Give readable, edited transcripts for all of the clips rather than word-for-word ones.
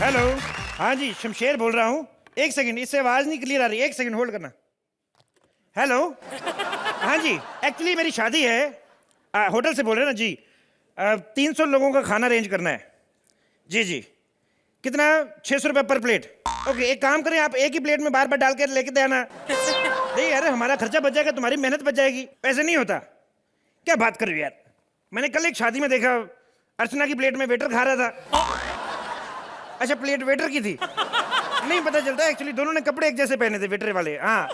Hello, हाँ जी, शमशेर बोल रहा हूँ। एक सेकंड, इससे आवाज नहीं क्लियर आ रही, एक सेकंड होल्ड करना। हेलो, हाँ जी, एक्चुअली मेरी शादी है, होटल से बोल रहे हैं ना जी। 300 लोगों का खाना अरेंज करना है। जी जी, कितना? 600 रुपये पर प्लेट। ओके, एक काम करें, आप एक ही प्लेट में बार बार डाल के लेके दे आना। नहीं यार, हमारा खर्चा बच जाएगा, तुम्हारी मेहनत बच जाएगी। ऐसे नहीं होता। क्या बात कर रही हो यार, मैंने कल एक शादी में देखा, अर्चना की प्लेट में वेटर खा रहा था। अच्छा, प्लेट वेटर की थी? नहीं पता चलता, एक्चुअली दोनों ने कपड़े एक जैसे पहने थे, वेटर वाले। हाँ।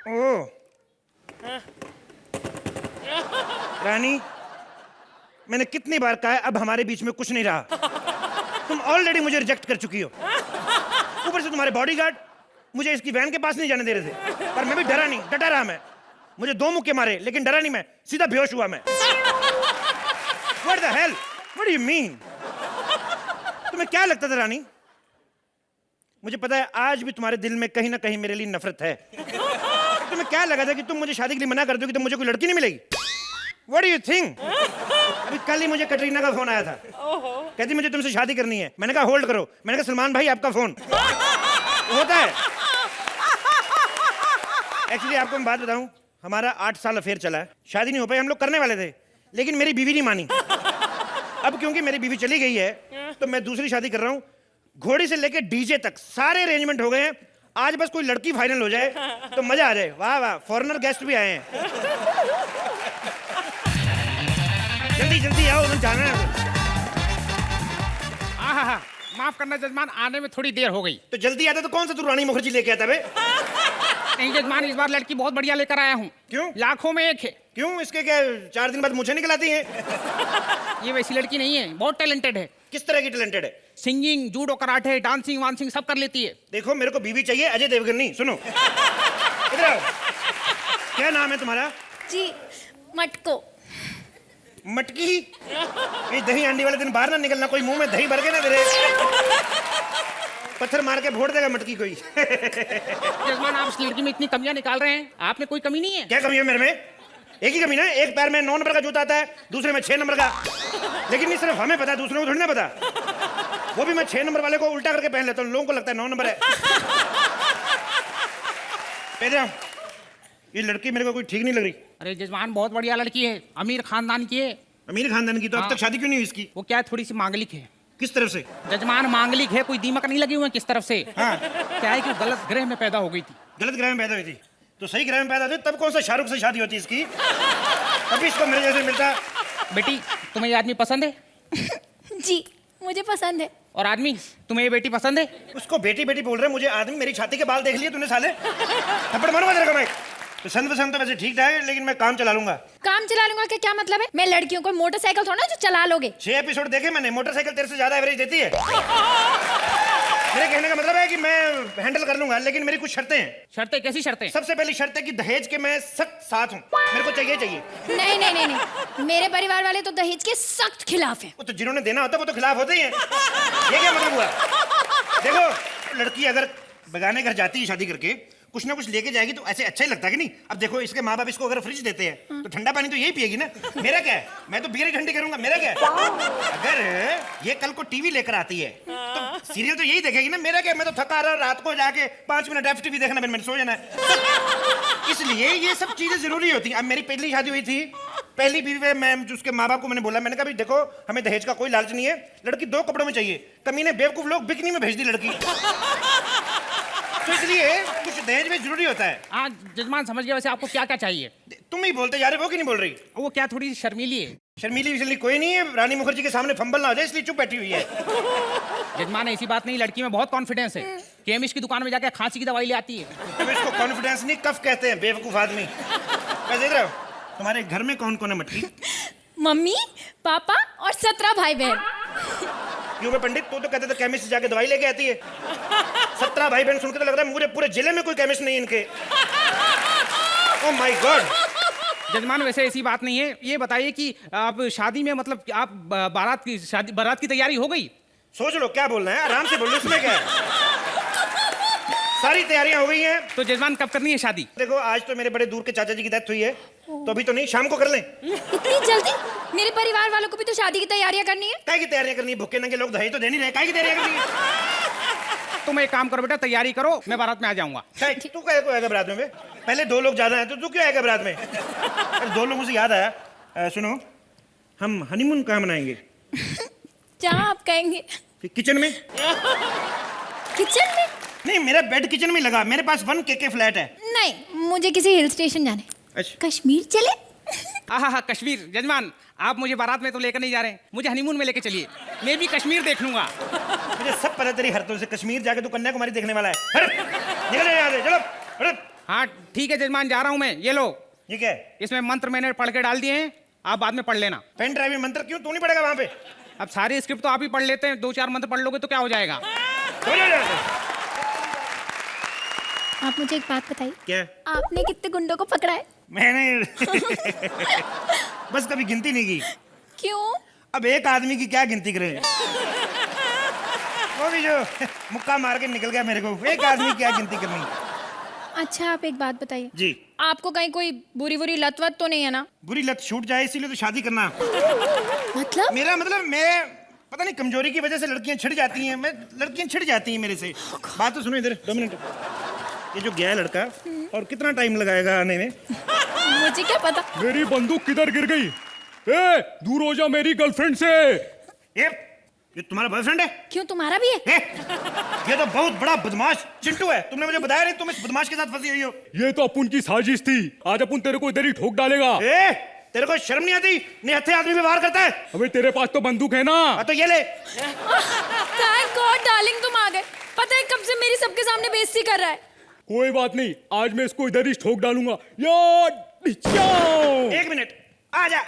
ओह रानी, मैंने कितनी बार कहा है, अब हमारे बीच में कुछ नहीं रहा। तुम ऑलरेडी मुझे रिजेक्ट कर चुकी हो। ऊपर से तुम्हारे बॉडीगार्ड मुझे इसकी वैन के पास नहीं जाने दे रहे थे, पर मैं भी डरा नहीं, डटा रहा मैं। मुझे 2 मुक्के मारे, लेकिन डरा नहीं मैं, सीधा बेहोश हुआ मैं। What the hell? What do you mean? तुम्हें क्या लगता था रानी? मुझे पता है आज भी तुम्हारे दिल में कहीं ना कहीं मेरे लिए नफरत है। तुम्हें क्या लगा था कि तुम मुझे शादी के लिए मना कर दोगे तो मुझे कोई लड़की नहीं मिलेगी? What do you think? अभी कल ही मुझे कटरीना का फोन आया था, कहती मुझे तुमसे शादी करनी है। मैंने कहा होल्ड करो, मैंने कहा सलमान भाई आपका फोन। होता है। एक्चुअली आपको मैं बात बताऊं, हमारा 8 साल अफेयर चला है, शादी नहीं हो पाई, हम लोग करने वाले थे, लेकिन मेरी बीवी नहीं मानी। अब क्योंकि मेरी बीवी चली गई है तो मैं दूसरी शादी कर रहा हूँ। घोड़ी से लेके डीजे तक सारे अरेंजमेंट हो गए हैं, आज बस कोई लड़की फाइनल हो जाए तो मजा आ जाए। वाह वाह, फॉरेनर गेस्ट भी आए हैं। जल्दी जल्दी आओ, उन्हें जाना है। हाँ, माफ करना जजमान, आने में थोड़ी देर हो गई। तो जल्दी आता तो कौन सा तू रानी मुखर्जी लेके आता बे? नहीं जजमान, इस बार लड़की बहुत बढ़िया लेकर आया हूँ। क्यों? लाखों में एक है। क्यों? इसके क्या 4 दिन बाद मुझे निकल आती है? ये वैसी लड़की नहीं है, बहुत टैलेंटेड है। किस तरह की टैलेंटेड है? सिंगिंग, जूडो, कराटे, डांसिंग वांसिंग सब कर लेती है। देखो, मेरे को बीवी चाहिए अजय देवगन नहीं। सुनो इधर आओ। क्या नाम है तुम्हारा? जी, मटको। मटकी? ये दही अंडी वाले दिन बाहर ना निकलना, कोई मुंह में दही भर के ना तेरे पत्थर मार के फोड़ देगा मटकी कोई। जजमान, आप इस लड़की में इतनी कमियां निकाल रहे हैं, आप में कोई कमी नहीं है? क्या कमी है मेरे में? एक ही कमी ना, एक पैर में 9 नंबर का जूता आता है, दूसरे में 6 नंबर का। लेकिन नहीं, सिर्फ हमें पता है, दूसरों को थोड़ी ना पता। वो भी मैं 6 नंबर वाले को उल्टा करके पहन लेता हूँ, लोगों को लगता है 9 नंबर है। ये लड़की मेरे को कोई ठीक नहीं लग रही। अरे जजमान, बहुत बढ़िया लड़की है, अमीर खानदान की है। अमीर खानदान की? तो अब तक शादी क्यों नहीं हुई इसकी? वो क्या है, थोड़ी सी मांगलिक है। किस तरफ से? जजमान, मांगलिक है, कोई दीमक नहीं लगी हुई है किस तरफ से। हाँ। क्या है कि गलत ग्रह में पैदा हो गई थी। गलत ग्रह में पैदा हुई थी? तो सही ग्रह में पैदा हुई तब कौन सा शाहरुख से शादी होती इसकी? अभी इसको मेरे जैसे मिलता। बेटी, तुम्हें ये आदमी पसंद है? जी, मुझे पसंद है। और आदमी, तुम्हें ये बेटी पसंद है? उसको बेटी बेटी बोल रहे, मुझे आदमी। मेरी छाती के बाल देख लिए तूने साले? थप्पड़ मारूंगा तेरे को मैं। पसंद पसंद तो वैसे ठीक ठाक है, लेकिन मैं काम चला लूंगा। काम चला लूंगा का क्या मतलब है? मैं लड़कियों को मोटरसाइकिल थोड़ा जो चला लोगे। 6 एपिसोड देखे मैंने, मोटरसाइकिल तेरे से ज्यादा एवरेज देती है। मेरे कहने का मतलब है कि मैं हैंडल कर लूंगा, लेकिन मेरी कुछ शर्तें हैं। शर्तें? कैसी शर्तें? सबसे पहली शर्त है कि दहेज के मैं सख्त साथ हूँ, मेरे को चाहिए चाहिए। नहीं नहीं नहीं नहीं, मेरे परिवार वाले तो दहेज के सख्त खिलाफ हैं। वो तो जिन्होंने देना होता है वो तो खिलाफ होते ही हैं। ये क्या मतलब हुआ? देखो, लड़की अगर बेगाने घर जाती है शादी करके, कुछ ना कुछ लेके जाएगी तो ऐसे अच्छा ही लगता है कि नहीं? अब देखो, इसके माँ बाप इसको अगर फ्रिज देते हैं तो ठंडा पानी तो यही पिएगी ना। मेरा क्या है, मैं तो बियर ही ठंडी करूंगा। मेरा क्या है? अगर ये कल को टीवी लेकर आती है तो सीरियल तो यही देखेगी ना। मेरा क्या, मैं तो थका रहा, रात को जाके 5 मिनट एफ टीवी देखना, मैंने सो जाना है। इसलिए ये सब चीजें जरूरी होती हैं। अब मेरी पहली शादी हुई थी, पहली बीवी में मैं उसके माँ बाप को मैंने बोला, मैंने कहा भाई देखो, हमें दहेज का कोई लालच नहीं है, लड़की 2 कपड़ों में चाहिए। कमीने बेवकूफ लोग बिकनी में भेज दी लड़की। तो इसलिए कुछ दहेज में जरूरी होता है। हाँ जजमान, समझ गया। वैसे आपको क्या क्या चाहिए? तुम ही बोलते जा रहे हो कि नहीं बोल रही? वो क्या थोड़ी शर्मीली है। शर्मीली विशर्मी कोई नहीं है, रानी मुखर्जी के सामने फंबल ना हो जाए इसलिए चुप बैठी हुई है। जजमान, ऐसी बात नहीं, लड़की में बहुत कॉन्फिडेंस है। केमिस्ट की दुकान में जाके खांसी की दवाई ले आती है। अब इसको कॉन्फिडेंस नहीं, कफ कहते हैं, बेवकूफ आदमी। मैं देख रहा हूँ, तुम्हारे घर में कौन कौन है मटकी? मम्मी, पापा और 17 भाई बहन। क्यों बे पंडित, तू तो कहते थे केमिस्ट से जाके दवाई लेके आती है। 17 भाई बहन सुन के तो लग रहा है पूरे पूरे जिले में कोई केमिस्ट नहीं इनके। Oh my God. जजमान, वैसे ऐसी बात नहीं है। ये बताइए कि आप शादी में, मतलब आप बारात की तैयारी हो गई? सोच लो क्या बोलना है, आराम से बोलो, इसमें क्या है? सारी तैयारियां हो गई हैं। तो जजमान कब करनी है शादी? देखो आज तो मेरे बड़े दूर के चाचा जी की डेथ हुई है, तो अभी तो नहीं, शाम को कर लें। इतनी जल्दी? मेरे परिवार वालों को भी तो शादी की तैयारियां करनी है। काहे की तैयारियां करनी है? भूखे नंगे लोग दहेज तो दे नहीं रहे, काहे की तैयारियां करनी है? तुम एक काम करो बेटा, तैयारी करो, मैं बारात में आ जाऊंगा। तू कहे को आएगा बारात में बे? पहले 2 लोग ज्यादा हैं तो तू क्यों आएगा बारात में? अरे 2 लोगों से याद आया, सुनो, हम हनीमून कहाँ मनाएंगे? जहाँ आप कहेंगे। किचन में? किचन में? नहीं, मेरा बेड किचन में लगा, मेरे पास 1 KK फ्लैट है। नहीं, मुझे किसी हिल स्टेशन जाना है। अच्छा। कश्मीर चले? हाँ, कश्मीर। जजमान आप मुझे बारात में तो लेकर नहीं जा रहे, मुझे हनीमून में लेके चलिए, मैं भी कश्मीर देख लूंगा। मुझे सब पता तेरी हरकतों से, कश्मीर जाके तू कन्याकुमारी देखने वाला है। हट, निकल जा यहाँ से, चलो हट। हाँ ठीक है जजमान, जा रहा हूँ मैं। ये लो, ये क्या है? इसमें मंत्र मैंने पढ़ के डाल दिए हैं, आप बाद में पढ़ लेना। पेन ड्राइव में मंत्र क्यों? तू नहीं पड़ेगा वहां पे? अब सारी स्क्रिप्ट तो आप ही पढ़ लेते हैं, 2-4 मंत्र पढ़ लोगे तो क्या हो जाएगा। हो जा यहाँ से। आप मुझे एक बात बताइए। क्या? आपने कितने गुंडों को पकड़ा है? मैंने बस कभी गिनती नहीं की। क्यों? अब एक आदमी की क्या गिनती करें? वो भी जो मुक्का मार के निकल गया मेरे को, एक आदमी क्या गिनती करनी? अच्छा आप एक बात बताइए जी। आपको कहीं कोई बुरी लत वत तो नहीं है ना? बुरी लत छूट जाए इसीलिए तो शादी करना। मतलब? मेरा मतलब, मैं पता नहीं कमजोरी की वजह से लड़कियां छिड़ जाती हैं, लड़कियां छिड़ जाती हैं मेरे से। बात तो सुनो इधर, 2 मिनट। ये जो गया है लड़का, और कितना टाइम लगाएगा आने में? मुझे क्या पता। मेरी बंदूक किधर गिर गई? ए, दूर हो जा मेरी गर्लफ्रेंड से। ये तुम्हारा बॉयफ्रेंड है? क्यों, तुम्हारा भी है? ये तो बहुत बड़ा बदमाश चिंटू है, तुमने मुझे बताया नहीं तुम इस बदमाश के साथ फंसी हुई हो। ये तो अपन की साजिश थी, आज अपन तेरे को इधर ही ठोक डालेगा। तेरे को शर्म नहीं आती? निहत्थे आदमी पे वार करता है। अबे तेरे पास तो बंदूक है ना? तो ये ले। थैंक गॉड डार्लिंग तुम आ गए। पता है कब से मेरी सबके सामने बेइज्जती कर रहा है। कोई बात नहीं, आज मैं इसको इधर ही ठोक डालूंगा। यार 1 मिनट, आजा।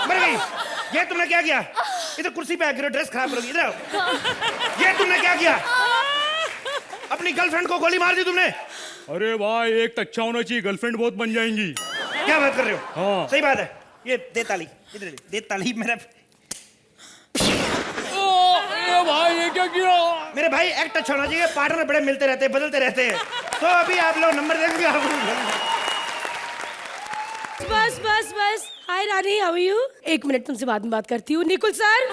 मर गई। ये तुमने क्या किया? इधर कुर्सी पे आकर ड्रेस खराब करोगी, इधर आओ। ये तुमने क्या किया? अपनी गर्लफ्रेंड को गोली मार दी तुमने। अरे भाई, एक तो अच्छा होना चाहिए, गर्लफ्रेंड बहुत बन जाएंगी। क्या बात कर रहे हो? हाँ। सही बात है। ये दे ताली, इधर दे ताली। मेरा भाई ये क्या किया? मेरे भाई एक्ट अच्छा होना चाहिए, पार्टनर बड़े मिलते रहते हैं, बदलते रहते हैं। तो अभी आप लोग नंबर देंगे। बस बस बस। हाय रानी, हाउ आर यू? 1 मिनट, तुमसे बाद में बात करती हूँ। Nikul sir,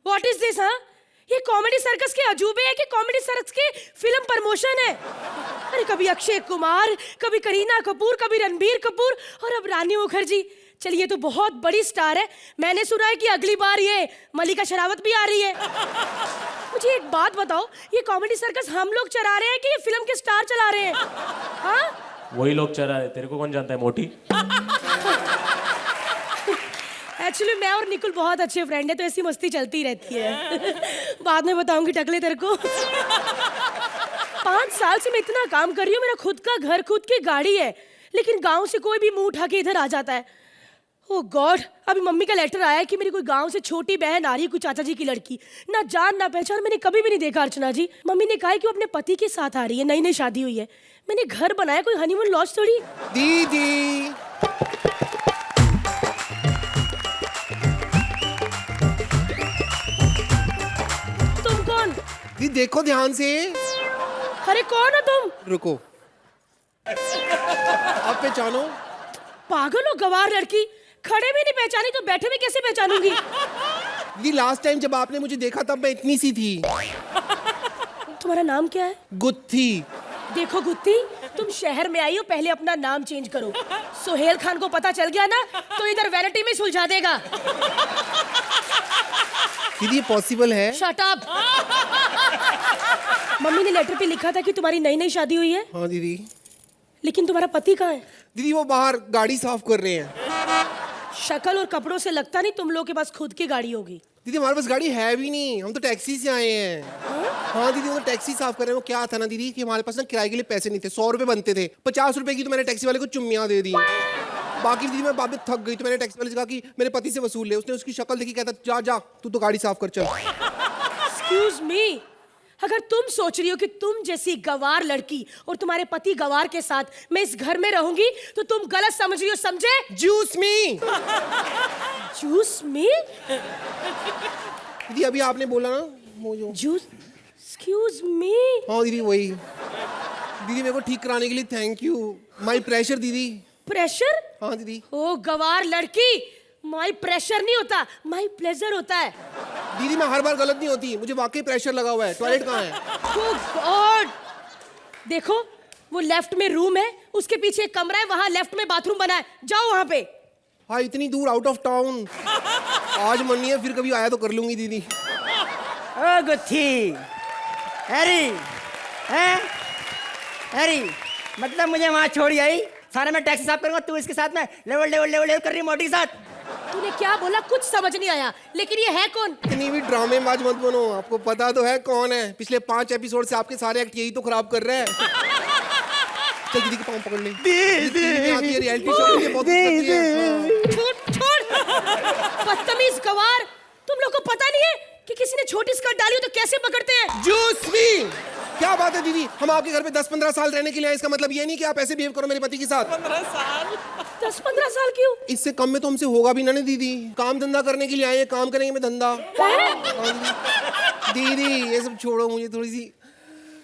what is this? हाँ, ये कॉमेडी सर्कस के अजूबे है कि कॉमेडी सर्कस की फिल्म प्रमोशन है? अरे कभी अक्षय कुमार, कभी करीना कपूर, कभी रणबीर कपूर, और अब रानी मुखर्जी। चलिए, ये तो बहुत बड़ी स्टार है। मैंने सुना है कि अगली बार ये मलिका शेरावत भी आ रही है। मुझे एक बात बताओ, ये कॉमेडी सर्कस हम लोग चला रहे हैं कि ये फिल्म के स्टार चला रहे हैं? हाँ, वही लोग चला रहे, तेरे को कौन जानता है मोटी? एक्चुअली मैं और निकुल बहुत अच्छे फ्रेंड है, तो ऐसी मस्ती चलती रहती है। बाद में बताऊंगी टकले तेरे को। 5 साल से मैं इतना काम कर रही हूँ, मेरा खुद का घर, खुद की गाड़ी है, लेकिन गांव से कोई भी मुंह उठा के इधर आ जाता है। ओह गॉड, अभी मम्मी का लेटर आया है कि मेरी कोई गांव से छोटी बहन आ रही है, कोई चाचा जी की लड़की, ना जान ना पहचान, मैंने कभी भी नहीं देखा। अर्चना जी, मम्मी ने कहा है कि वो अपने पति के साथ आ रही है, नई नई शादी हुई है। मैंने घर बनाया, कोई हनीमून लॉज थोड़ी। दीदी, तुम कौन? दीदी देखो ध्यान से। अरे कौन हो तुम? रुको, आप पहचानो। पागल हो गवार लड़की, खड़े भी नहीं पहचानी तो बैठे में कैसे पहचानूंगी? दीदी लास्ट टाइम जब आपने मुझे देखा तब मैं इतनी सी थी। तुम्हारा नाम क्या है? गुत्थी। देखो गुत्ती, तुम शहर में आई हो, पहले अपना नाम चेंज करो। सोहेल खान को पता चल गया ना तो इधर वैनिटी में सुलझा देगा। दीदी ये पॉसिबल है? Shut up. मम्मी ने लेटर पे लिखा था कि तुम्हारी नई नई शादी हुई है। हाँ दीदी। लेकिन तुम्हारा पति कहाँ है? दीदी वो बाहर गाड़ी साफ कर रहे हैं। शक्ल और कपड़ों से लगता नहीं तुम लोग के पास खुद की गाड़ी होगी। दीदी हमारे पास गाड़ी है भी नहीं, हम तो टैक्सी से आए हैं। हाँ दीदी, वो तो टैक्सी साफ कर रहे हैं। वो क्या था ना दीदी कि हमारे पास ना किराए के लिए पैसे नहीं थे, 100 रुपए बनते थे। 50 रुपए की तो मैंने टैक्सी वाले को चुम्मियाँ दे दी। बाकी दीदी मैं बाद में थक गई तो मैंने टैक्सी वाले से कहा कि मेरे पति से वसूल ले। उसने उसकी शक्ल देखी, कहता जा जा तू तो गाड़ी साफ कर चल। एक्सक्यूज मी, अगर तुम सोच रही हो कि तुम जैसी गवार लड़की और तुम्हारे पति गवार के साथ मैं इस घर में रहूंगी तो तुम गलत समझ रही हो, समझे? जूस मी। जूस मी? दीदी अभी आपने बोला ना वो जो जूस एक्सक्यूज मी। हाँ दीदी वही। दीदी मेरे को ठीक कराने के लिए थैंक यू। माई प्रेशर दीदी। प्रेशर? हाँ दीदी। ओ गवार लड़की, माई प्रेशर नहीं होता, माई प्लेजर होता है। दीदी मैं हर बार गलत नहीं होती, मुझे वाकई प्रेशर लगा हुआ है। टॉयलेट कहाँ है? Oh God! देखो वो लेफ्ट में रूम है, उसके पीछे एक कमरा है, वहां लेफ्ट में बाथरूम बना है, जाओ वहां पे। हाँ इतनी दूर आउट ऑफ टाउन। आज मन नहीं है, फिर कभी आया तो कर लूंगी दीदी। ओ गुत्थी, हैरी, हैं? हैरी, मतलब मुझे वहाँ छोड़ी आई, सारा मैं टैक्सी साफ करूंगा, तू इसके साथ में लेवल लेवल लेवल लेवल कर रही है मोटी के साथ। तूने क्या बोला कुछ समझ नहीं आया, लेकिन ये है कौन? इतनी भी ड्रामेबाज मत बनो, आपको पता तो है कौन है। पिछले 5 एपिसोड से आपके सारे एक्ट यही तो खराब कर रहे हैं। चल दीदी के पाँव पकड़ ले। दीदी आती है रियलिटी शो में, बहुत कुछ करती है। छोड़ छोड़, बदतमीज गवार, तुम लोग को पता नहीं है कि किसी ने छोटी स्कर्ट डाली हो तो कैसे पकड़ते हैं? जूस मी। क्या बात है दीदी, हम आपके घर पे 10-15 साल रहने के लिए आए, इसका मतलब ये नहीं कि आप ऐसे बिहेव करो मेरे पति के साथ। 10-15 साल क्यों? इससे कम में तो हमसे होगा भी ना दीदी। काम धंधा करने के लिए आए हैं, काम करेंगे मैं धंधा। दीदी ये सब छोड़ो, मुझे थोड़ी सी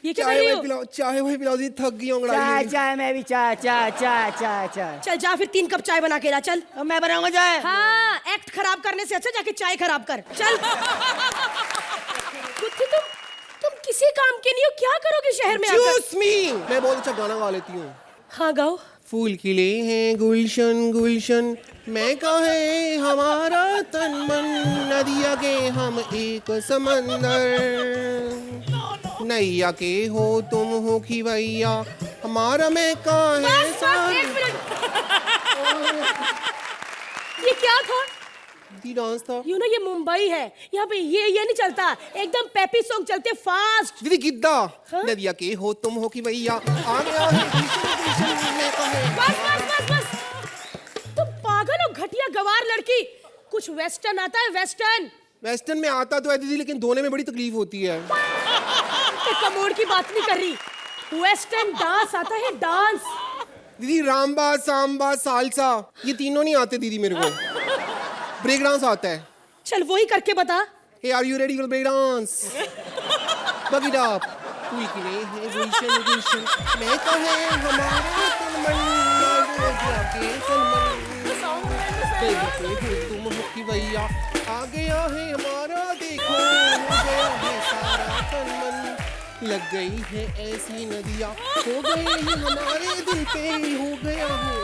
ये क्या कर चाय रही वाय हो? पिलाओ, चाय वाय पिलाओ दीदी, थक गई हूँ चाय अंगड़ाई में। चाय मैं भी चाय चाय चाय चाय चाय। चल जा फिर 3 कप चाय बना के ला, चल। अब मैं बनाऊंगा चाय। हाँ, एक्ट खराब करने से अच्छा जाके चाय खराब कर, चल। गुत्थी तुम किसी काम के नहीं हो, क्या करोगे शहर में आकर? जूस मी। मैं बहुत अच्छा गाना गा लेती हूँ। हाँ गाओ। फूल खिले हैं गुलशन गुलशन, मैं कहे हमारा तन मन, नदिया के हम एक समंदर, नैया के हो तुम हो कि भैया, हमारा मैं कहाँ है बस, एक मिनट। ये क्या था? दी डांस था। यू नो ये मुंबई है, यहाँ पे ये नहीं चलता, एकदम पेपी सॉन्ग चलते फास्ट। दीदी गिद्दा। हाँ? नदिया के हो तुम हो कि भैया, आ गया है कृष्ण कृष्ण मैं कहे। बस तुम पागल हो घटिया गवार लड़की। कुछ वेस्टर्न आता है? वेस्टर्न वेस्टर्न में आता तो है दीदी, लेकिन धोने में बड़ी तकलीफ होती है। कमोड की बात नहीं कर रही, वेस्टर्न डांस आता है, डांस। दीदी रामबा सांबा सालसा ये तीनों नहीं आते दीदी मेरे को। ब्रेक डांस आता है। चल वही करके बता। Hey, are you ready for break dance? Bug it up. फूल खिले हैं गुलशन गुलशन, मैं कहे हमारा तन मन, नदिया के सनमन, नैया के हो तुम हो कि भैया, आ गया है हमारा देखो, हो गया है सारा तन मन, लग गई है ऐसी नदियाँ, हो गए हैं हमारे दिल पे, हो गया है।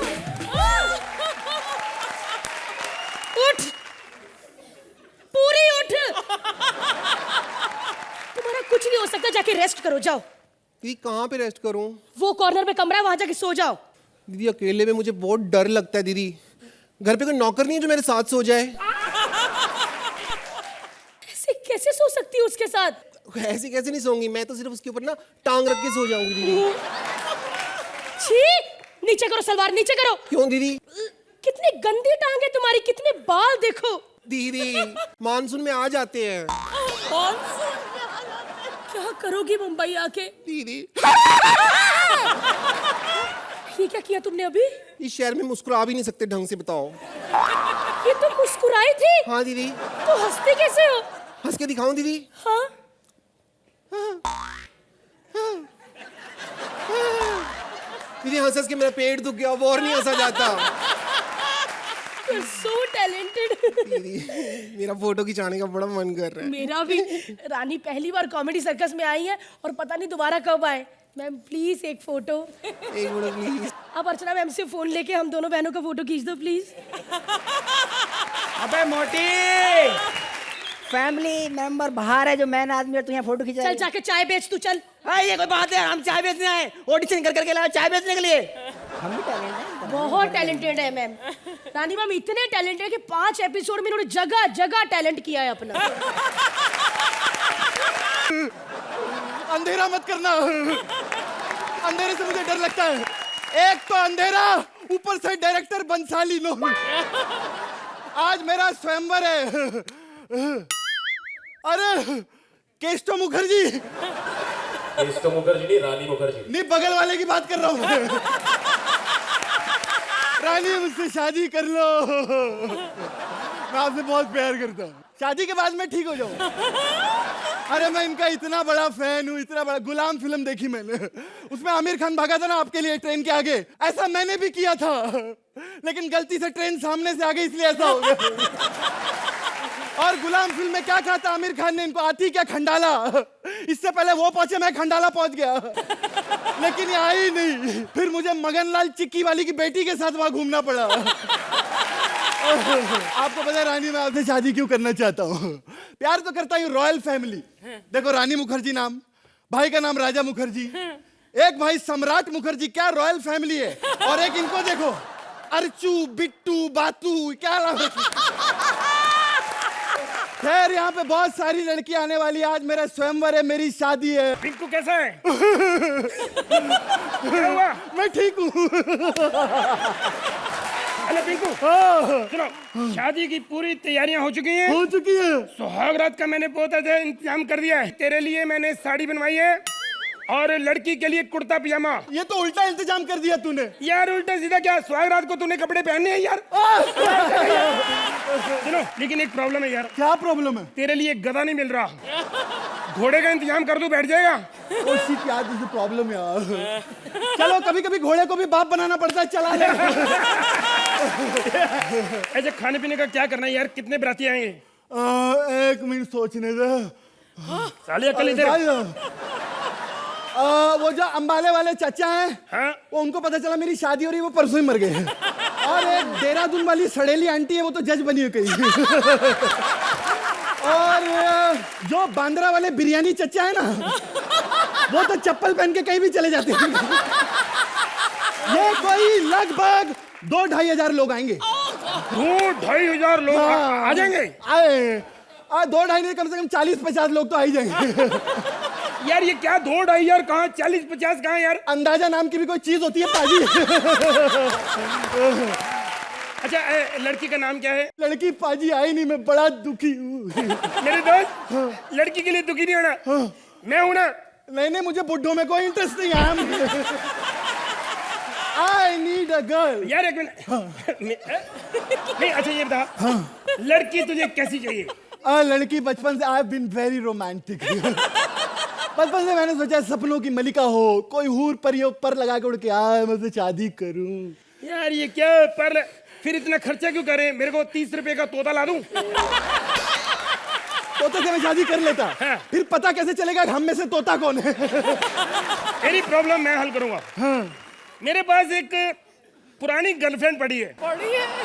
उठ, पूरी उठ। तुम्हारा कुछ नहीं हो सकता, जाके रेस्ट करो, जाओ। दीदी कहाँ पे रेस्ट करूँ? वो कॉर्नर में कमरा है, वहां जाके सो जाओ। दीदी अकेले में मुझे बहुत डर लगता है दीदी। घर पे कोई नौकर नहीं है जो मेरे साथ सो जाए? ऐसे कैसे सो सकती हो उसके साथ? ऐसे कैसे नहीं सोऊंगी, मैं तो सिर्फ उसके ऊपर ना टांग रख के सो जाऊंगी दीदी। छी, नीचे करो सलवार, नीचे करो। क्यों दीदी? कितनी गंदी टांग है तुम्हारी, कितने बाल देखो। दीदी मानसून में आ जाते हैं क्या करोगी मुंबई आके? दीदी। ये क्या किया तुमने अभी? इस शहर में मुस्कुरा भी नहीं सकते ढंग से, बताओ। ये तुम मुस्कुराई थी? हाँ दीदी। तो हंसते कैसे हो? हंस के दिखाऊं दीदी? हाँ? दीदी हंस हंस के मेरा पेट दुख गया, अब और नहीं हंसा जाता। So talented. दीदी मेरा फोटो खिंचाने का बड़ा मन कर रहा है। मेरा भी। रानी पहली बार कॉमेडी सर्कस में आई है और पता नहीं दोबारा कब आए। मैम प्लीज एक फोटो। एक मिनट प्लीज। अब अर्चना मैम से फोन लेके हम दोनों बहनों का फोटो खींच दो प्लीज। अबे मोटी, फैमिली मेंबर बाहर है जो मैन आदमी है, तू यहाँ फोटो खिंचा। चल जाके चाय बेच तू, चल। हाँ ये कोई बात है, हम चाय बेचने आए, ऑडिशन कर करके लाए चाय बेचने के लिए। हम भी टैलेंट हैं। बहुत टैलेंटेड है मैम। रानी मैम इतने टैलेंटेड है कि 5 एपिसोड में इन्होंने जगह जगह टैलेंट किया है अपना। अंधेरा मत करना, अंधेरे से मुझे डर लगता है। एक तो अंधेरा, ऊपर से डायरेक्टर बंसाली लो। आज मेरा स्वयंवर है। अरे केस्टो मुखर्जी। केस्टो मुखर्जी नहीं, रानी मुखर्जी। नहीं, बगल वाले की बात कर रहा हूँ। रानी मुझसे शादी कर लो, मैं आपसे बहुत प्यार करता हूँ। शादी के बाद मैं ठीक हो जाऊँ। अरे मैं इनका इतना बड़ा फैन हूँ, इतना बड़ा। गुलाम फिल्म देखी मैंने, उसमें आमिर खान भागा था ना आपके लिए ट्रेन के आगे, ऐसा मैंने भी किया था, लेकिन गलती से ट्रेन सामने से आ गई इसलिए ऐसा हो गया। और गुलाम फिल्म में क्या कहा था आमिर खान ने इनको, आती क्या खंडाला, इससे पहले वो पहुंचे मैं खंडाला पहुंच गया, लेकिन ये आई नहीं। फिर मुझे मगनलाल चिक्की वाली की बेटी के साथ वहां घूमना पड़ा। आपको पता है रानी मैं आपसे शादी क्यों करना चाहता हूँ? प्यार तो करता हूँ रॉयल फैमिली। देखो रानी मुखर्जी नाम, भाई का नाम राजा मुखर्जी, एक भाई सम्राट मुखर्जी, क्या रॉयल फैमिली है। और एक इनको देखो, अर्चू बिट्टू बातू, क्या नाम है। खैर यहाँ पे बहुत सारी लड़कियां आने वाली है, आज मेरा स्वयंवर है, मेरी शादी है। पिंकू कैसा है? क्या हुआ? मैं ठीक हूँ। अरे पिंकू सुनो, शादी की पूरी तैयारियां हो चुकी हैं? हो चुकी है। सुहागरात का मैंने बहुत अच्छा इंतजाम कर दिया है। तेरे लिए मैंने साड़ी बनवाई है और लड़की के लिए कुर्ता पजामा। ये तो उल्टा इंतजाम कर दिया तूने। यार उल्टा सीधा क्या, सुहागरात को तूने कपड़े पहनने हैं यार। सुनो लेकिन एक प्रॉब्लम है यार। क्या प्रॉब्लम है? तेरे लिए गधा नहीं मिल रहा, घोड़े का इंतजाम कर दूं बैठ जाएगा। उसी क्या प्रॉब्लम यार। चलो कभी कभी घोड़े को भी बाप बनाना पड़ता है, चला ले। ऐसे खाने पीने का क्या करना है यार? कितने बराती आएंगे? एक मिनट सोचने दे। साले अकल इधर। वो जो अंबाले वाले चाचा हैं, हाँ? वो उनको पता चला मेरी शादी हो रही है, वो परसों ही मर गए। और एक देहरादून वाली सड़ेली आंटी है, वो तो जज बनी है कहीं। और जो बांद्रा वाले बिरयानी चचा है ना, वो तो चप्पल पहन के कहीं भी चले जाते हैं। ये कोई लगभग 2-2.5 हजार लोग आएंगे। 2-2.5 हजार लोग आ जाएंगे? 2-2.5 नहीं, कम से कम 40-50 लोग तो आ ही जाएंगे। यार ये क्या 2-2.5 हजार कहाँ, 40-50 कहाँ यार? अंदाजा नाम की भी कोई चीज होती है पाजी। अच्छा लड़की का नाम क्या है? लड़की पाजी आई नहीं, मैं बड़ा दुखी हूँ। मेरे दोस्त लड़की के लिए दुखी नहीं होना, मैं हूं ना। नहीं मुझे बुड्ढों में कोई इंटरेस्ट नहीं है। I need a girl। यार एक मिनट। नहीं अच्छा ये बता, लड़की तुझे कैसी चाहिए? लड़की बचपन से आई बीन वेरी रोमांटिक। बचपन से मैंने सोचा सपनों की मलिका हो, कोई हूर परियों पर लगा के उड़ के आए, मैं उससे शादी करूं। यार ये क्या पर फिर इतना खर्चा क्यों करें? मेरे को 30 रुपए का तोता ला दूं? तोते से मैं शादी कर लेता। हाँ। फिर पता कैसे चलेगा हम में से तोता कौन है? तेरी प्रॉब्लम मैं हल करूंगा। हाँ। मेरे पास एक पुरानी गर्लफ्रेंड पड़ी है।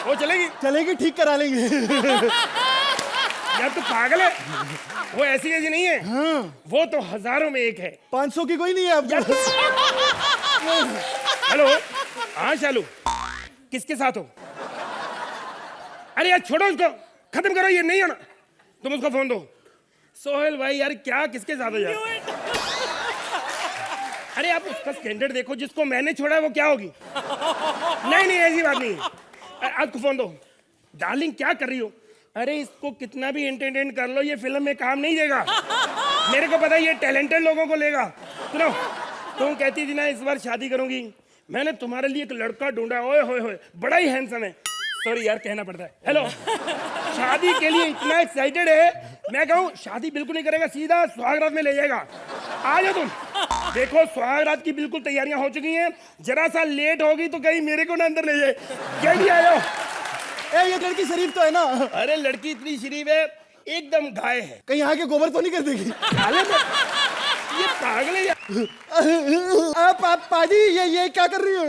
वो चलेगी? चलेगी, ठीक करा लेंगे। यार तू पागल है, वो ऐसी ऐसी नहीं है। हाँ। वो तो हजारों में एक है। 500 की कोई नहीं है अब। हेलो हाँ शालू, किसके साथ हो? अरे यार छोड़ो उसको, खत्म करो, ये नहीं होना। तुम उसको फोन दो। सोहेल भाई यार क्या, किसके साथ हो यार? अरे आप उसका स्टैंडर्ड देखो, जिसको मैंने छोड़ा है वो क्या होगी? नहीं ऐसी बात नहीं है। आपको फोन दो। डार्लिंग क्या कर रही हो? अरे इसको कितना भी एंटरटेन कर लो, ये फिल्म में काम नहीं देगा। मेरे को पता है ये टैलेंटेड लोगों को लेगा। सुनो, तुम कहती थी ना इस बार शादी करूंगी, मैंने तुम्हारे लिए एक लड़का ढूंढा। ओए होए होए, बड़ा ही हैंडसम है। सॉरी यार कहना पड़ता है। हेलो, शादी के लिए इतना एक्साइटेड है, मैं कहूँ शादी बिल्कुल नहीं करेगा, सीधा सुहागरात में ले जाएगा। आ जाओ तुम। देखो सुहागरात की बिल्कुल तैयारियां हो चुकी हैं, जरा सा लेट होगी तो कहीं मेरे को ना अंदर ले जाए। जल्दी आ जाओ। ये लड़की शरीफ तो है ना? अरे लड़की इतनी शरीफ है, एकदम गाय है। कहीं यहाँ के गोबर तो नहीं कर देगी? ये पागल है यार। पाजी ये क्या कर रही हो?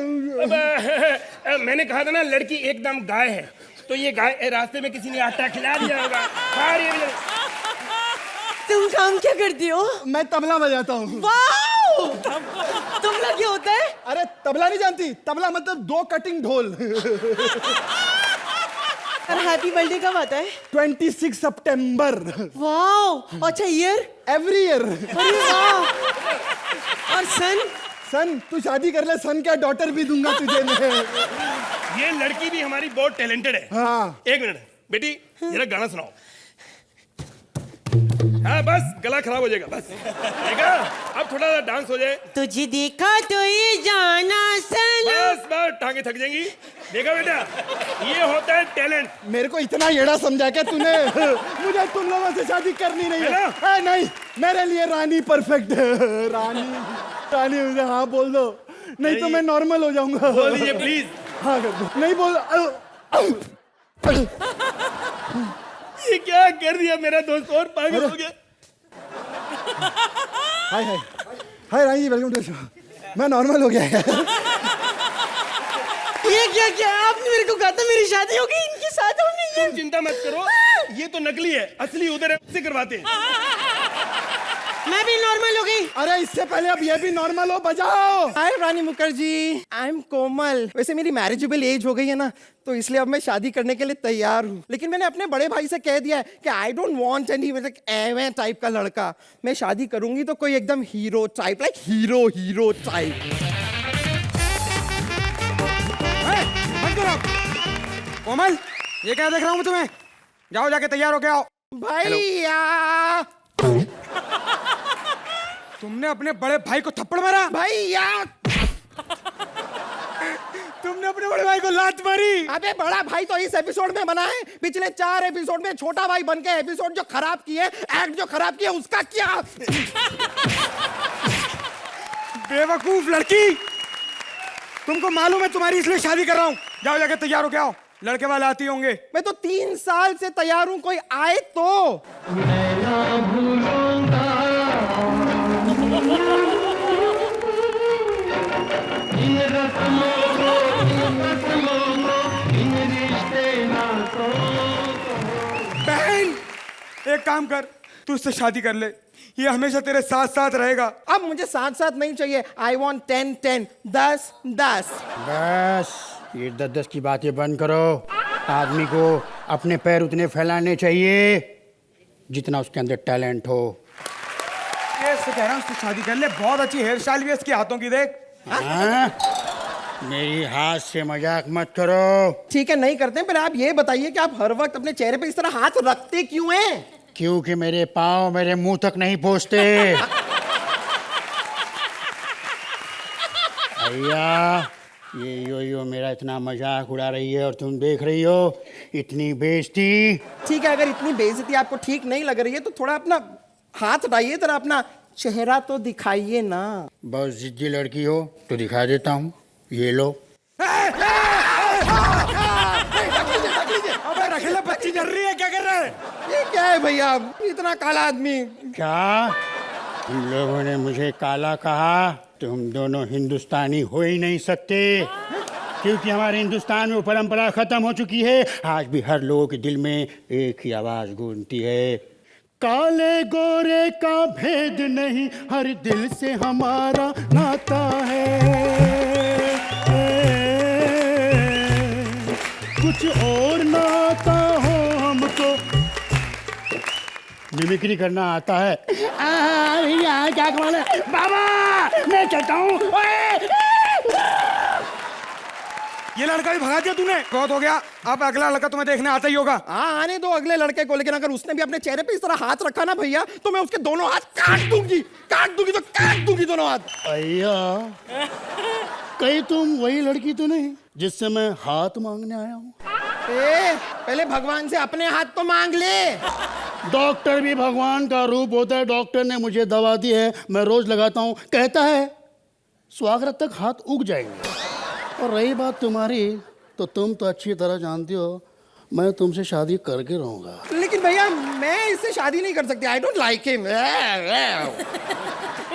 मैंने कहा था ना लड़की एकदम गाय है, तो ये गाय रास्ते में किसी ने आटा खिला दिया होगा। तुम काम क्या करती हो? मैं तबला बजाता हूँ। वाओ! तबला क्या होता है? अरे तबला नहीं जानती? तबला मतलब 2 कटिंग ढोल। और हैप्पी बर्थडे कब आता है? 26 सितंबर। वाओ! अच्छा ईयर? Every year. अरे वाह! और सन? तू शादी कर ले, सन क्या डॉटर भी दूंगा तुझे मैं। ये लड़की भी हमारी बहुत टैलेंटेड है। हाँ। एक मिनट बेटी, जरा गाना सुनाओ। हाँ बस गला खराब हो जाएगा बस। देखा, अब थोड़ा सा डांस हो जाए। तुझे देखा तो ये जाना सनम। बस टांगे थक जाएंगी। देखा बेटा, ये होता है टैलेंट। मेरे को इतना येड़ा समझा क्या तूने? मुझे तुम लोगों से शादी करनी नहीं है। नहीं, मेरे लिए रानी परफेक्ट है। रानी रानी मुझे हाँ बोल दो, नहीं तो मैं नॉर्मल हो जाऊंगा। बोल दीजिए प्लीज। हाँ कर दो। नहीं बोल। ये क्या कर दिया मेरा दोस्त, और पागल हो गया। हाय हाय हाय रानी जी, वेलकम टू शो। मैं नॉर्मल हो गया है। ये क्या क्या आपने मेरे को कहा था मेरी शादी होगी, इनके साथ होनी है। तुम चिंता मत करो, ये तो नकली है, असली उधर है, उससे करवाते हैं। मैं भी नॉर्मल हो गई। अरे इससे पहले अब ये भी नॉर्मल हो, बजाओ। हाय रानी मुखर्जी, आई एम कोमल। वैसे मेरी मैरिजेबल एज हो गई है ना, तो इसलिए अब मैं शादी करने के लिए तैयार हूँ। लेकिन मैंने अपने बड़े भाई से कह दिया है कि आई डोंट वांट एनी एवे टाइप का लड़का। मैं शादी करूंगी तो कोई एकदम hero type, like hero type. Komal, ये क्या देख रहा हूँ मैं तुम्हें? जाओ जाके तैयार हो के आओ। भैया तुमने अपने बड़े भाई को थप्पड़ मारा? भैया तुमने अपने बड़े भाई को लात मारी? अबे बड़ा भाई तो इस एपिसोड में बना है, पिछले 4 एपिसोड में छोटा भाई बन के एपिसोड जो खराब किए, एक्ट जो खराब किए, उसका क्या? बेवकूफ लड़की, तुमको मालूम है तुम्हारी इसलिए शादी कर रहा हूँ। जाओ जाके तैयार हो के आओ, लड़के वाले आते होंगे। मैं तो 3 साल से तैयार हूँ, कोई आए तो। बहन, एक काम कर, तू इससे शादी कर ले, ये हमेशा तेरे साथ साथ रहेगा। अब मुझे साथ साथ नहीं चाहिए, आई वॉन्ट 10-10, 10-10। बस ये 10-10 की बातें बंद करो। आदमी को अपने पैर उतने फैलाने चाहिए जितना उसके अंदर टैलेंट हो। ये इससे कह रहा हूँ, उससे शादी कर ले, बहुत अच्छी हेयर स्टाइल भी है इसके हाथों की, देख। हाँ? मेरी हाथ से मजाक मत करो। ठीक है, नहीं करते, पर आप ये बताइए कि आप हर वक्त अपने चेहरे पे इस तरह हाथ रखते क्यों हैं? क्योंकि मेरे पाँव मेरे मुंह तक नहीं पहुंचते। भैया, ये यो मेरा इतना मजाक उड़ा रही है और तुम देख रही हो इतनी बेइज्जती। ठीक है, अगर इतनी बेइज्जती आपको ठीक नहीं लग रही है तो थोड़ा अपना हाथ हटाइए, जरा अपना चेहरा तो दिखाइए ना। बहुत जिद्दी लड़की हो तो दिखा देता हूँ, ये लो। अबे रखेला, बच्ची डर रही है, क्या कर रहा है? ये क्या है भैया, इतना काला आदमी? क्या तुम लोगों ने मुझे काला कहा? तुम दोनों हिंदुस्तानी हो ही नहीं सकते, क्योंकि हमारे हिंदुस्तान में वो परंपरा खत्म हो चुकी है। आज भी हर लोगों के दिल में एक ही आवाज गूंजती है, काले गोरे का भेद नहीं, हर दिल से हमारा नाता है। कुछ और ना आता हो हमको, मिमिक्री करना आता है। क्या कमाल है बाबा, मैं चलता हूँ। ये लड़का भी भगा दिया तूने, बहुत हो गया। अब अगला लड़का तुम्हें देखने आता ही होगा। हाँ, आने दो अगले लड़के को, लेकिन अगर उसने भी अपने चेहरे पे इस तरह हाथ रखा ना भैया, तो मैं उसके दोनों हाथ काट दूंगी तो काट दूंगी दोनों हाथ। भैया, कहीं तुम वही लड़की तो नहीं जिससे मैं हाथ मांगने आया हूँ? पहले भगवान से अपने हाथ तो मांग ले। डॉक्टर भी भगवान का रूप होता है। डॉक्टर ने मुझे दवा दी है, मैं रोज लगाता हूँ, कहता है स्वागत तक हाथ उग जाएंगे। और रही बात तुम्हारी, तो तुम तो अच्छी तरह जानती हो मैं तुमसे शादी करके रहूंगा। लेकिन भैया, मैं इससे शादी नहीं कर सकती, आई डोंट लाइक हिम।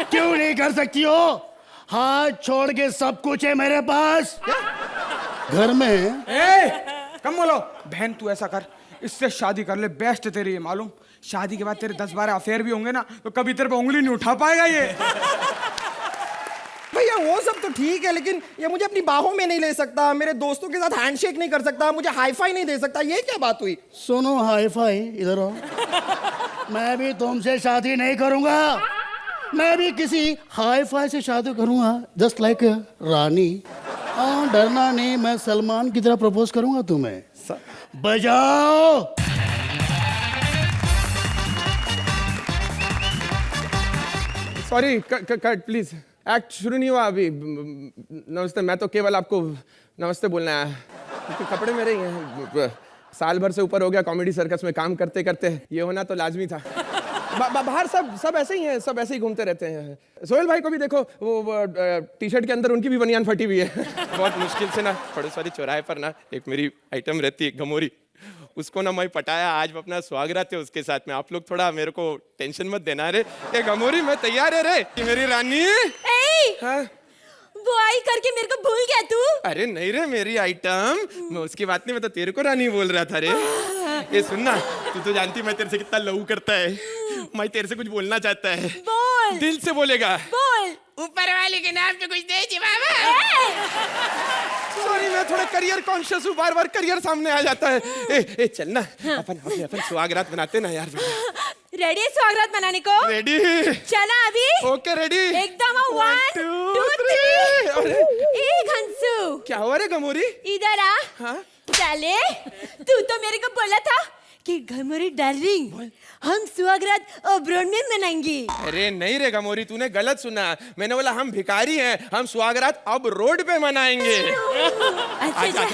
क्यों नहीं कर सकती हो? हाथ छोड़ के सब कुछ है मेरे पास। घर में कम बोलो। बहन, तू ऐसा कर, इससे शादी कर ले, बेस्ट है तेरे, ये मालूम। शादी के बाद तेरे 10-12 अफेयर भी होंगे ना, तो कभी तेरे पे उंगली नहीं उठा पाएगा ये। भैया वो सब तो ठीक है, लेकिन ये मुझे अपनी बाहों में नहीं ले सकता, मेरे दोस्तों के साथ हैंडशेक नहीं कर सकता, मुझे हाई फाई नहीं दे सकता, ये क्या बात हुई? सुनो हाई फाई, इधर आओ। मैं भी तुमसे शादी नहीं करूंगा, मैं भी किसी हाई फाई से शादी करूंगा, जस्ट लाइक रानी। डरना नहीं, मैं सलमान की तरह प्रपोज करूंगा तुम्हें। बजाओ। सॉरी कट प्लीज, एक्ट शुरू नहीं हुआ अभी। नमस्ते, मैं तो केवल आपको नमस्ते बोलना है। कपड़े मेरे ही हैं, साल भर से ऊपर हो गया कॉमेडी सर्कस में काम करते करते, ये होना तो लाजमी था। बाहर सब ऐसे ही हैं, सब ऐसे ही घूमते रहते हैं। सोहेल भाई को भी देखो, वो टी शर्ट के अंदर उनकी भी बनियान फटी हुई है। बहुत मुश्किल से ना पड़ोस वाली चौराहे पर ना एक मेरी आइटम रहती है घमोरी, उसको ना मैं पटाया। आज अपना स्वागत है उसके साथ में, आप लोग थोड़ा मेरे को टेंशन मत देना रे। ये घमोरी मैं तैयार है रे, कि मेरी रानी। हाँ? वो आई करके मेरे को भूल गया तू? अरे नहीं रे, मेरी आइटम, मैं उसकी बात नहीं, मैं तो तेरे को रानी बोल रहा था रे। ये सुनना, तू तो जानती मैं तेरे से कितना लव करता है। मैं तेरे से कुछ बोलना चाहता है। बोल। दिल से बोलेगा। बोल। ऊपर वाले के नाम पे कुछ दे जी बाबा। सॉरी, मैं थोड़ा करियर कॉन्शियस हूँ, बार बार करियर सामने आ जाता है। ए चल ना, अपन स्वागत बनाते ना यार। रेडी है स्वागत बनाने को? रेडी। चला अभी? Okay ready. एकदम 1 2 3। ए घंसू, क्या हुआ रे घमोरी? इधर आ। हाँ? चले, तू तो मेरे को बोला था कि घमोरी डार्लिंग हम स्वागत अब्रोड में मनाएंगे। अरे नहीं रे घमोरी, तूने गलत सुना। मैंने बोला हम भिखारी हैं, हम स्वागत अब रोड पे मनाएंगे। आजा,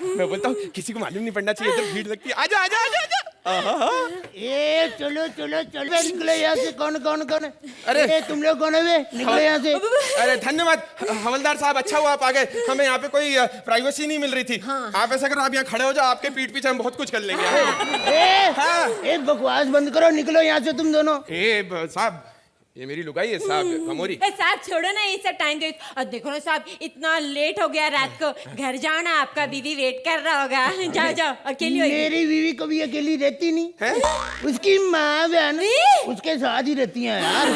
मैं बोलता हूँ किसी को मालूम नहीं पड़ना चाहिए, इधर भीड़ लगती है। आजा आजा आजा आजा। ए चलो चलो चलो, निकलो यहाँ से। कौन कौन कौन है? अरे तुम लोग कौन है बे? निकलो यहाँ से। अरे धन्यवाद हवलदार साहब, अच्छा हुआ आप आ गए, हमें यहाँ पे कोई प्राइवेसी नहीं मिल रही थी। आप ऐसा करो, आप यहाँ खड़े हो जाओ, आपके पीठ पीछे हम बहुत कुछ कर लेंगे। ए बकवास बंद करो, निकलो यहाँ से तुम दोनों। साहब, ये मेरी लुगाई है साहब, घमोरी। साहब छोड़ो ना ये सब टाइम वेस्ट। और देखो ना साहब, इतना लेट हो गया रात को, घर जाओ ना, आपका बीवी वेट कर रहा होगा। जाओ जाओ, अकेली होगी। मेरी बीवी कभी अकेली रहती नहीं है, उसकी माँ बहन उसके साथ ही रहती हैं यार।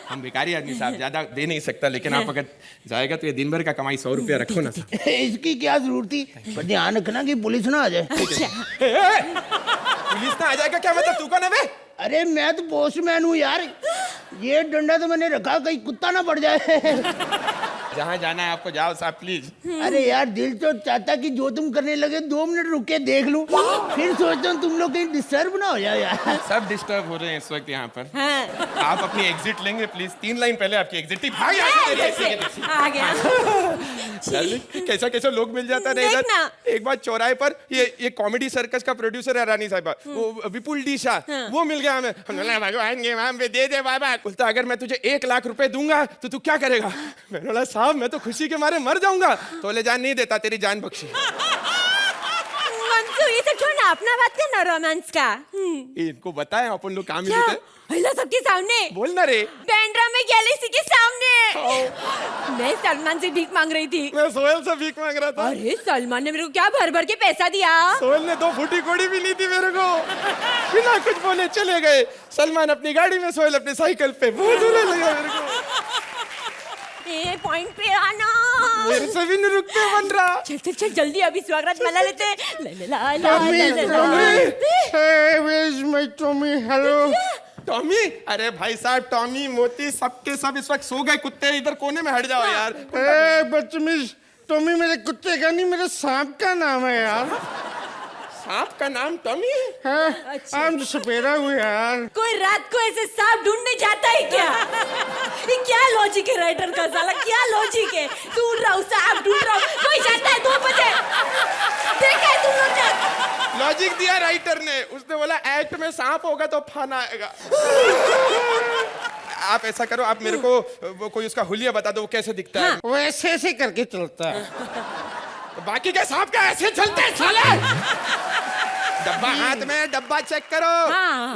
हम भिखारी आदमी साहब, ज्यादा दे नहीं सकता, लेकिन आप अगर जाएगा तो ये दिन भर का कमाई 100 रुपया रखो ना। इसकी क्या जरूरत थी, पर ध्यान रखना कि पुलिस ना आ जाए। पुलिस ना आ जाएगा क्या मतलब? तू कौन है बे? अरे मैं तो पोस्टमैन हूँ यार, ये डंडा तो मैंने रखा कहीं कुत्ता ना पड़ जाए। जहाँ जाना है आपको जाओ साहब प्लीज। अरे यार दिल तो चाहता कि जो तुम करने लगे 2 मिनट रुक के देख लूं, फिर सोचता हूँ तुम लोग कहीं डिस्टर्ब ना हो जाए यार। सब डिस्टर्ब हो रहे हैं इस वक्त यहाँ पर। आप अपनी एग्जिट लेंगे प्लीज? 3 लाइन पहले आपकी एग्जिट थी। भाग आ गया। कैसा कैसा लोग मिल जाता है इधर। एक बार चौराहे पर ये कॉमेडी सर्कस का प्रोड्यूसर है रानी साहिबा, वो विपुल डीशा, वो मिल गया हमें। हमने भगवान के नाम पे दे दे बाबा। बोलता अगर मैं तुझे 1 लाख रुपए दूंगा तो तू क्या करेगा? मैंने बोला साहब मैं तो खुशी के मारे मर जाऊंगा। तो ले जान नहीं देता, तेरी जान बख्शी। ये सब छोड़ ना, अपना बात करना रोमांस का। इनको बताएं अपन लोग काम मिलते हैं। हेलो सबके सामने बोल ना रे। बैंड्रा में गैलेक्सी के सामने मैं सलमान से भीख मांग रही थी। मैं सोहेल से भीख मांग रहा था। अरे सलमान ने मेरे को क्या भर भर के पैसा दिया। सोहेल ने 2 फूटी कोड़ी भी ली थी मेरे को, बिना कुछ बोले चले गए। सलमान अपनी गाड़ी में, सोहेल अपनी साइकिल पे। बहुत बुरा लगा मेरे को। पॉइंट पे आना, मेरे से भी नहीं रुकते बन रहा। चल चल चल जल्दी अभी स्वागत मना लेते। Hello Tommy. अरे भाई साहब, टॉमी मोती सबके सब इस वक्त सो गए। कुत्ते इधर कोने में हट जाओ यार। बदतमीज, टॉमी मेरे कुत्ते का नहीं, मेरे सांप का नाम है यार। सांप का नाम टॉमी है? हम सपेरा हुए यार। कोई रात को ऐसे सांप ढूंढने जाता है क्या? ये क्या लॉजिक है राइटर का साला, क्या लॉजिक है? ढूंढ रहा हूँ सांप, ढूंढ रहा हूँ, कोई जाता है 2 बजे। देखा है तुम लोग ने? लॉजिक दिया राइटर ने, उसने बोला एक्ट में सांप होगा तो फन आएगा। आप ऐसा करो, आप मेरे को वो कोई उसका हुलिया बता दो, वो कैसे दिखता है? वो ऐसे ऐसे करके चलता है। बाकी के सांप का ऐसे चलते हैं साले। डब्बा हाथ में, डब्बा चेक करो।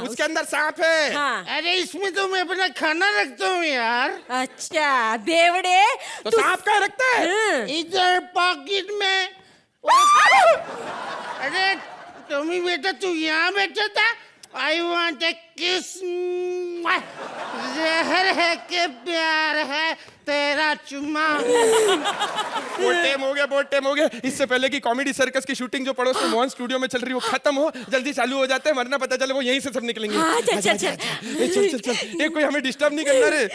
उसके अंदर सांप है। अरे इसमें तो मैं अपना खाना रखता हूँ यार। अच्छा बेवड़े, तो सांप का रखता है? इधर पॉकेट में। अरे टॉमी बेटा तू यहाँ बैठा था? I want a kiss. जहर है के प्यार है तेरा चुम्मा। बहुत टाइम हो गया। इससे पहले कि कॉमेडी सर्कस की शूटिंग जो पड़ोस में मोहन स्टूडियो में चल रही है वो खत्म हो, जल्दी चालू हो जाते हैं, वरना पता चले वो यहीं से सब निकलेंगे। चल। ये कोई हमें डिस्टर्ब नहीं करना रे।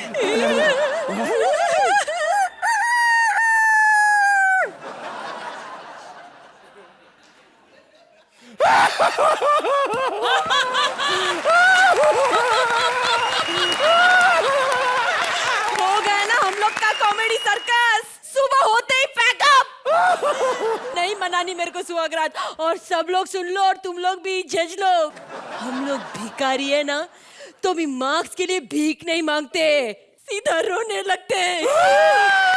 नहीं मनानी मेरे को सुहागरात। और सब लोग सुन लो, और तुम लोग भी, जज लोग, हम लोग भिखारी है ना, तो भी मार्क्स के लिए भीख नहीं मांगते, सीधा रोने लगते हैं।